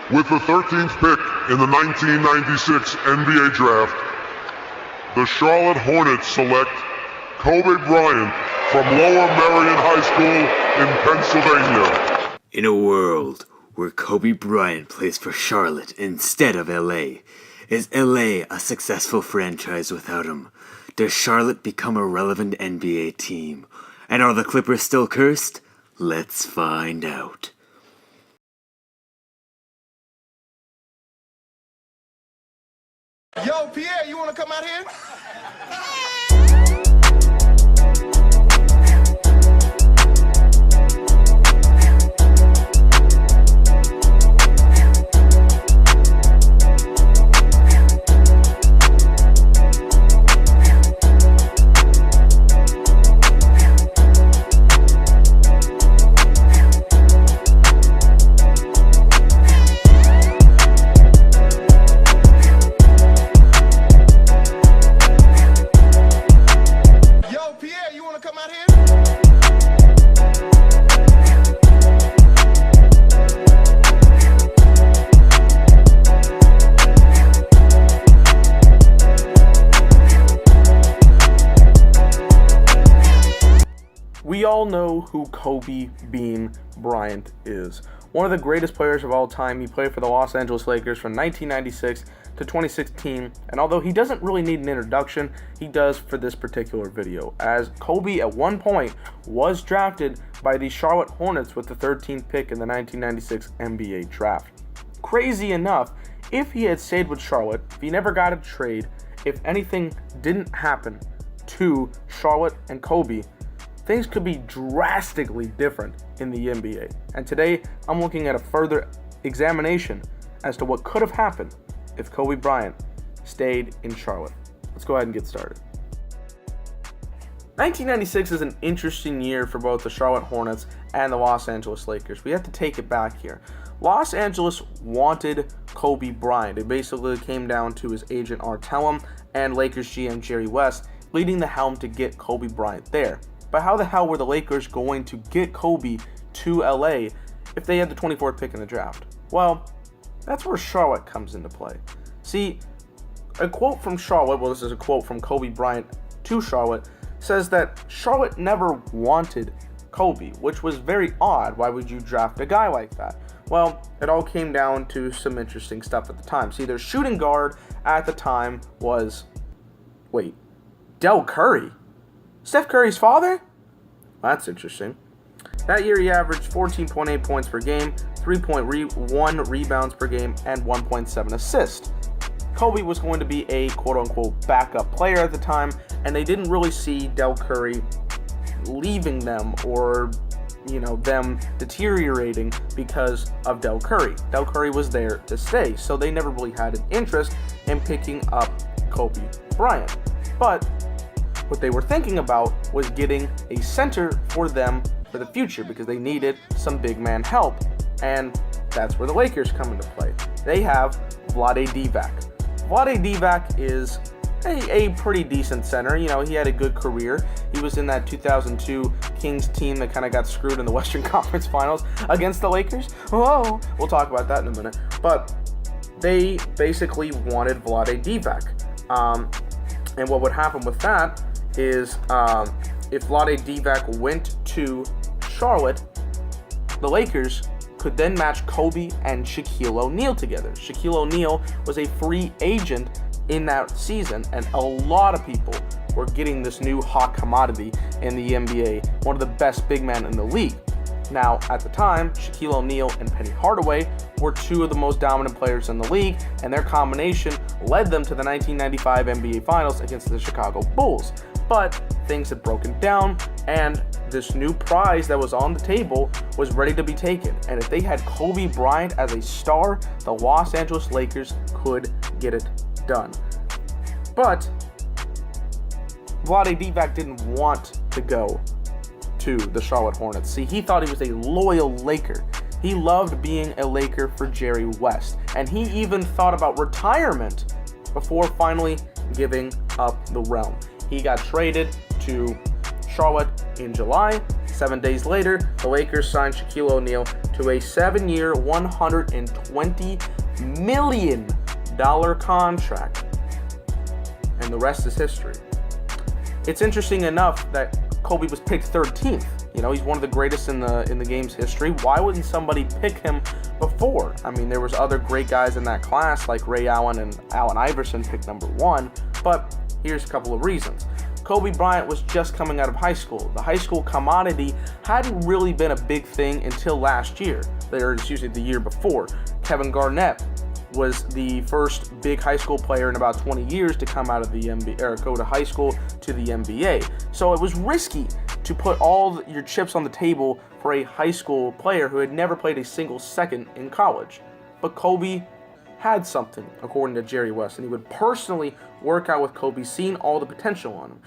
With the 13th pick in the 1996 NBA Draft, the Charlotte Hornets select Kobe Bryant from Lower Merion High School in Pennsylvania. In a world where Kobe Bryant plays for Charlotte instead of LA, is LA a successful franchise without him? Does Charlotte become a relevant NBA team? And are the Clippers still cursed? Let's find out. Yo, Pierre, you want to come out here? We all know who Kobe Bean Bryant is. One of the greatest players of all time. He played for the Los Angeles Lakers from 1996 to 2016, and although he doesn't really need an introduction, he does for this particular video, as Kobe at one point was drafted by the Charlotte Hornets with the 13th pick in the 1996 NBA Draft. Crazy enough, if he had stayed with Charlotte, if he never got a trade, if anything didn't happen to Charlotte and Kobe, things could be drastically different in the NBA. And today, I'm looking at a further examination as to what could have happened if Kobe Bryant stayed in Charlotte. Let's go ahead and get started. 1996 is an interesting year for both the Charlotte Hornets and the Los Angeles Lakers. We have to take it back here. Los Angeles wanted Kobe Bryant. It basically came down to his agent Art Tellem and Lakers GM Jerry West leading the helm to get Kobe Bryant there. But how the hell were the Lakers going to get Kobe to LA if they had the 24th pick in the draft? Well, that's where Charlotte comes into play. See, a quote from Charlotte, well, this is a quote from Kobe Bryant to Charlotte, says that Charlotte never wanted Kobe, which was very odd. Why would you draft a guy like that? Well, it all came down to some interesting stuff at the time. See, their shooting guard at the time was, Del Curry? Steph Curry's father? That's interesting. That year he averaged 14.8 points per game, 3.1 rebounds per game, and 1.7 assists. Kobe was going to be a quote-unquote backup player at the time, and they didn't really see Del Curry leaving them or, them deteriorating because of Del Curry. Del Curry was there to stay, so they never really had an interest in picking up Kobe Bryant. But what they were thinking about was getting a center for them for the future because they needed some big man help. And that's where the Lakers come into play. They have Vlade Divac. Vlade Divac is a pretty decent center. He had a good career. He was in that 2002 Kings team that kind of got screwed in the Western Conference Finals against the Lakers. Oh, we'll talk about that in a minute. But they basically wanted Vlade Divac. And what would happen with that is if Vlade Divac went to Charlotte, the Lakers could then match Kobe and Shaquille O'Neal together. Shaquille O'Neal was a free agent in that season, and a lot of people were getting this new hot commodity in the NBA, one of the best big men in the league. Now, at the time, Shaquille O'Neal and Penny Hardaway were two of the most dominant players in the league, and their combination led them to the 1995 NBA Finals against the Chicago Bulls. But things had broken down, and this new prize that was on the table was ready to be taken. And if they had Kobe Bryant as a star, the Los Angeles Lakers could get it done. But Vlade Divac didn't want to go to the Charlotte Hornets. See, he thought he was a loyal Laker. He loved being a Laker for Jerry West, and he even thought about retirement before finally giving up the realm. He got traded to Charlotte in July, 7 days later, the Lakers signed Shaquille O'Neal to a 7-year, $120 million contract. And the rest is history. It's interesting enough that Kobe was picked 13th. You know, he's one of the greatest in the game's history. Why wouldn't somebody pick him before? I mean, there was other great guys in that class like Ray Allen and Allen Iverson picked number 1, but here's a couple of reasons. Kobe Bryant was just coming out of high school. The high school commodity hadn't really been a big thing until last year, or excuse me, the year before. Kevin Garnett was the first big high school player in about 20 years to come out of the NBA, or go to high school to the NBA. So it was risky to put all your chips on the table for a high school player who had never played a single second in college. But Kobe had something, according to Jerry West, and he would personally work out with Kobe, seeing all the potential on him.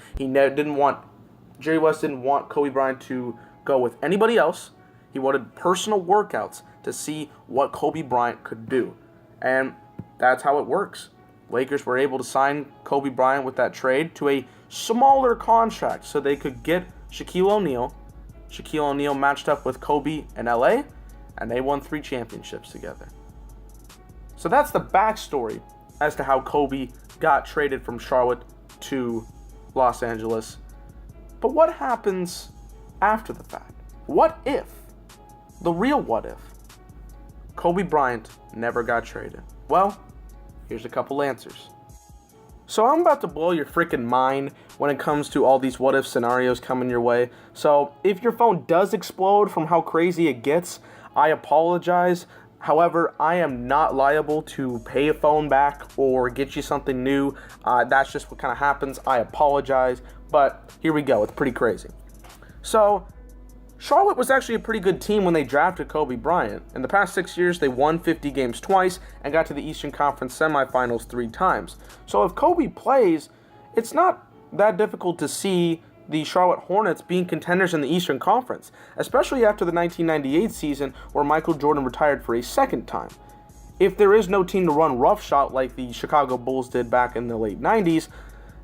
Jerry West didn't want Kobe Bryant to go with anybody else. He wanted personal workouts to see what Kobe Bryant could do. And that's how it works. Lakers were able to sign Kobe Bryant with that trade to a smaller contract so they could get Shaquille O'Neal. Shaquille O'Neal matched up with Kobe in LA, and they won 3 championships together. So that's the backstory as to how Kobe got traded from Charlotte to Los Angeles. But what happens after the fact? What if, the real what if, Kobe Bryant never got traded? Well, here's a couple answers. So I'm about to blow your freaking mind when it comes to all these what if scenarios coming your way. So if your phone does explode from how crazy it gets, I apologize. However, I am not liable to pay a phone back or get you something new. That's just what kind of happens. I apologize, but here we go. It's pretty crazy. So Charlotte was actually a pretty good team when they drafted Kobe Bryant. In the past 6 years, they won 50 games twice and got to the Eastern Conference semifinals 3 times. So if Kobe plays, it's not that difficult to see the Charlotte Hornets being contenders in the Eastern Conference, especially after the 1998 season where Michael Jordan retired for a second time. If there is no team to run roughshod like the Chicago Bulls did back in the late 90s,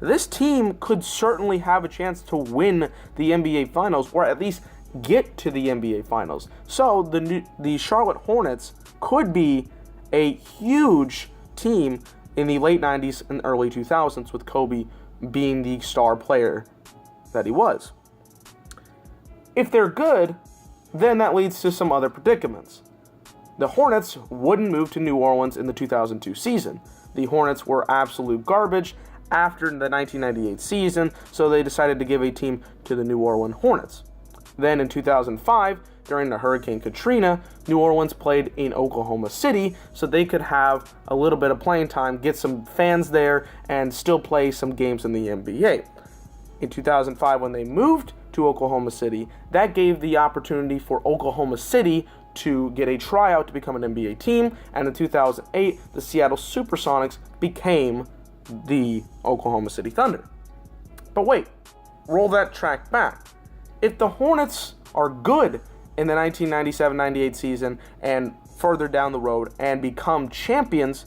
this team could certainly have a chance to win the NBA Finals, or at least get to the NBA Finals. So the Charlotte Hornets could be a huge team in the late 90s and early 2000s with Kobe being the star player that he was. If they're good, then that leads to some other predicaments. The Hornets wouldn't move to New Orleans in the 2002 season. The Hornets were absolute garbage after the 1998 season, so they decided to give a team to the New Orleans Hornets. Then in 2005, during the Hurricane Katrina, New Orleans played in Oklahoma City so they could have a little bit of playing time, get some fans there, and still play some games in the NBA. In 2005, when they moved to Oklahoma City, that gave the opportunity for Oklahoma City to get a tryout to become an NBA team, and in 2008, the Seattle Supersonics became the Oklahoma City Thunder. But wait, roll that track back. If the Hornets are good in the 1997-98 season and further down the road and become champions,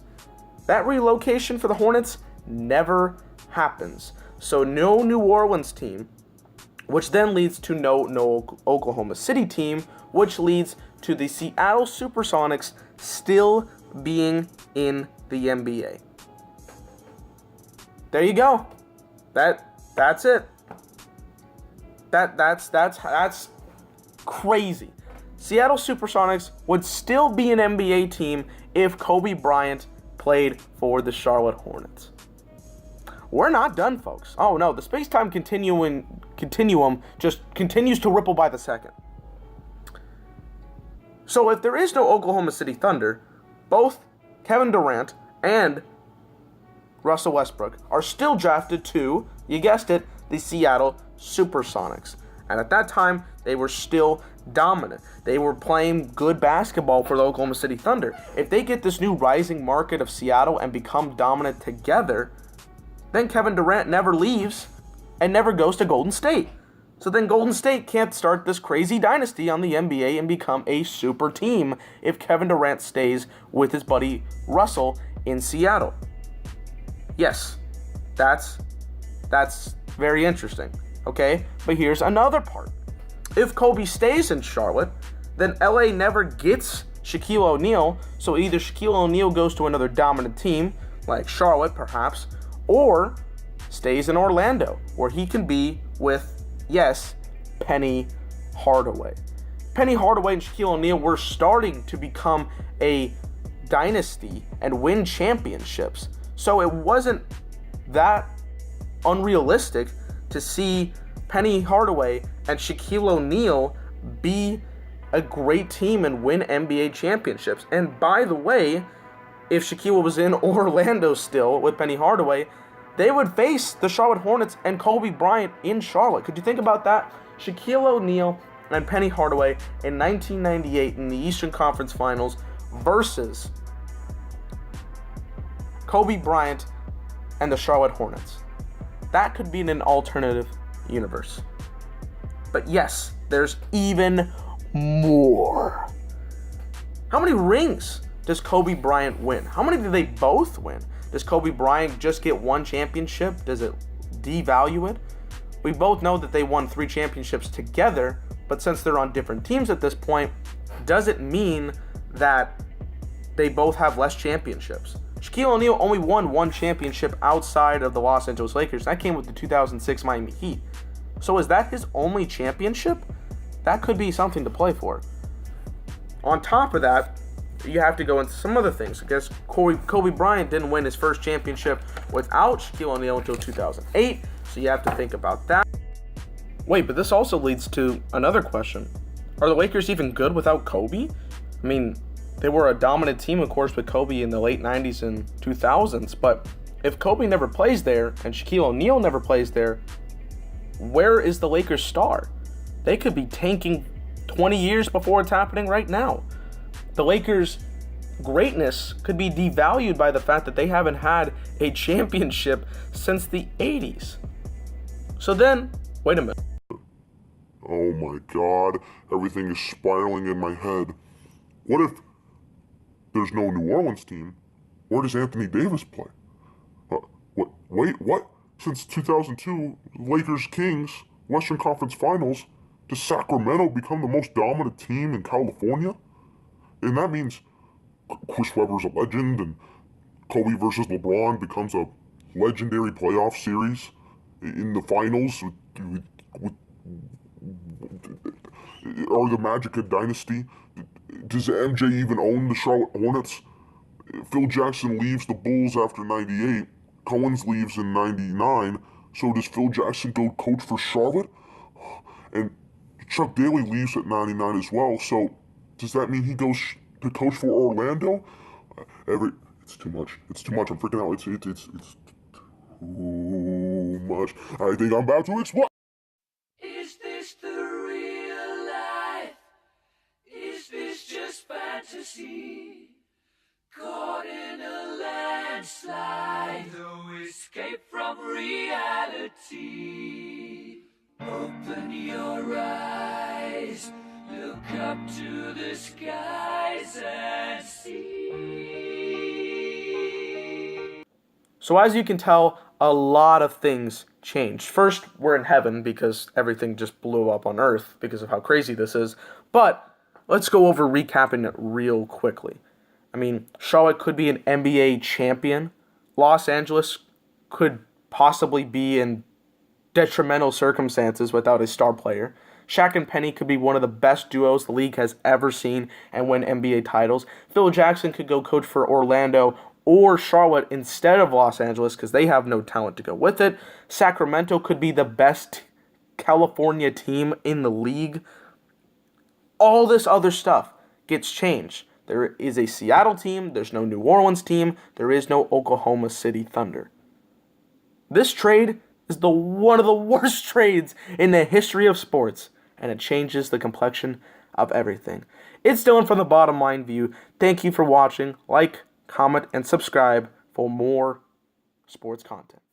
that relocation for the Hornets never happens. So no New Orleans team, which then leads to no Oklahoma City team, which leads to the Seattle Supersonics still being in the NBA. There you go. That's it. That's crazy. Seattle Supersonics would still be an NBA team if Kobe Bryant played for the Charlotte Hornets. We're not done, folks. Oh no, the space-time continuum just continues to ripple by the second. So if there is no Oklahoma City Thunder, both Kevin Durant and Russell Westbrook are still drafted to, you guessed it, the Seattle Supersonics. And at that time, they were still dominant. They were playing good basketball for the Oklahoma City Thunder. If they get this new rising market of Seattle and become dominant together, then Kevin Durant never leaves and never goes to Golden State. So then Golden State can't start this crazy dynasty on the NBA and become a super team if Kevin Durant stays with his buddy Russell in Seattle. Yes, that's very interesting, okay? But here's another part. If Kobe stays in Charlotte, then LA never gets Shaquille O'Neal, so either Shaquille O'Neal goes to another dominant team, like Charlotte perhaps, or stays in Orlando, where he can be with, yes, Penny Hardaway. Penny Hardaway and Shaquille O'Neal were starting to become a dynasty and win championships, so it wasn't that unrealistic to see Penny Hardaway and Shaquille O'Neal be a great team and win NBA championships. And by the way, if Shaquille was in Orlando still with Penny Hardaway, they would face the Charlotte Hornets and Kobe Bryant in Charlotte. Could you think about that? Shaquille O'Neal and Penny Hardaway in 1998 in the Eastern Conference Finals versus Kobe Bryant and the Charlotte Hornets. That could be in an alternative universe. But yes, there's even more. How many rings does Kobe Bryant win? How many do they both win? Does Kobe Bryant just get one championship? Does it devalue it? We both know that they won 3 championships together, but since they're on different teams at this point, does it mean that they both have less championships? Shaquille O'Neal only won 1 championship outside of the Los Angeles Lakers. That came with the 2006 Miami Heat. So is that his only championship? That could be something to play for. On top of that, you have to go into some other things. I guess Kobe Bryant didn't win his first championship without Shaquille O'Neal until 2008, so you have to think about that. Wait, but this also leads to another question. Are the Lakers even good without Kobe? I mean, they were a dominant team, of course, with Kobe in the late 90s and 2000s, but if Kobe never plays there and Shaquille O'Neal never plays there, where is the Lakers' star? They could be tanking 20 years before it's happening right now. The Lakers' greatness could be devalued by the fact that they haven't had a championship since the 80s. So then, wait a minute. Oh my god, everything is spiraling in my head. What if there's no New Orleans team? Where does Anthony Davis play? What? Since 2002, Lakers-Kings, Western Conference Finals, does Sacramento become the most dominant team in California? And that means Chris Webber's a legend, and Kobe versus LeBron becomes a legendary playoff series in the finals or the Magic dynasty. Does MJ even own the Charlotte Hornets? Phil Jackson leaves the Bulls after 98. Cohen's leaves in 99. So does Phil Jackson go coach for Charlotte? And Chuck Daly leaves at 99 as well. So does that mean he goes to coach for Orlando? It's too much. It's too much. I'm freaking out. It's too much. I think I'm about to explode. Is this the real life? Is this just fantasy? Caught in a landslide, no escape from reality. Open your eyes, look up to the skies and see. So as you can tell, a lot of things changed. First, we're in heaven because everything just blew up on Earth because of how crazy this is. But let's go over recapping it real quickly. I mean, Charlotte could be an NBA champion. Los Angeles could possibly be in detrimental circumstances without a star player. Shaq and Penny could be one of the best duos the league has ever seen and win NBA titles. Phil Jackson could go coach for Orlando or Charlotte instead of Los Angeles because they have no talent to go with it. Sacramento could be the best California team in the league. All this other stuff gets changed. There is a Seattle team, there's no New Orleans team, there is no Oklahoma City Thunder. This trade is one of the worst trades in the history of sports, and it changes the complexion of everything. It's Dylan from The Bottom Line View. Thank you for watching. Like, comment, and subscribe for more sports content.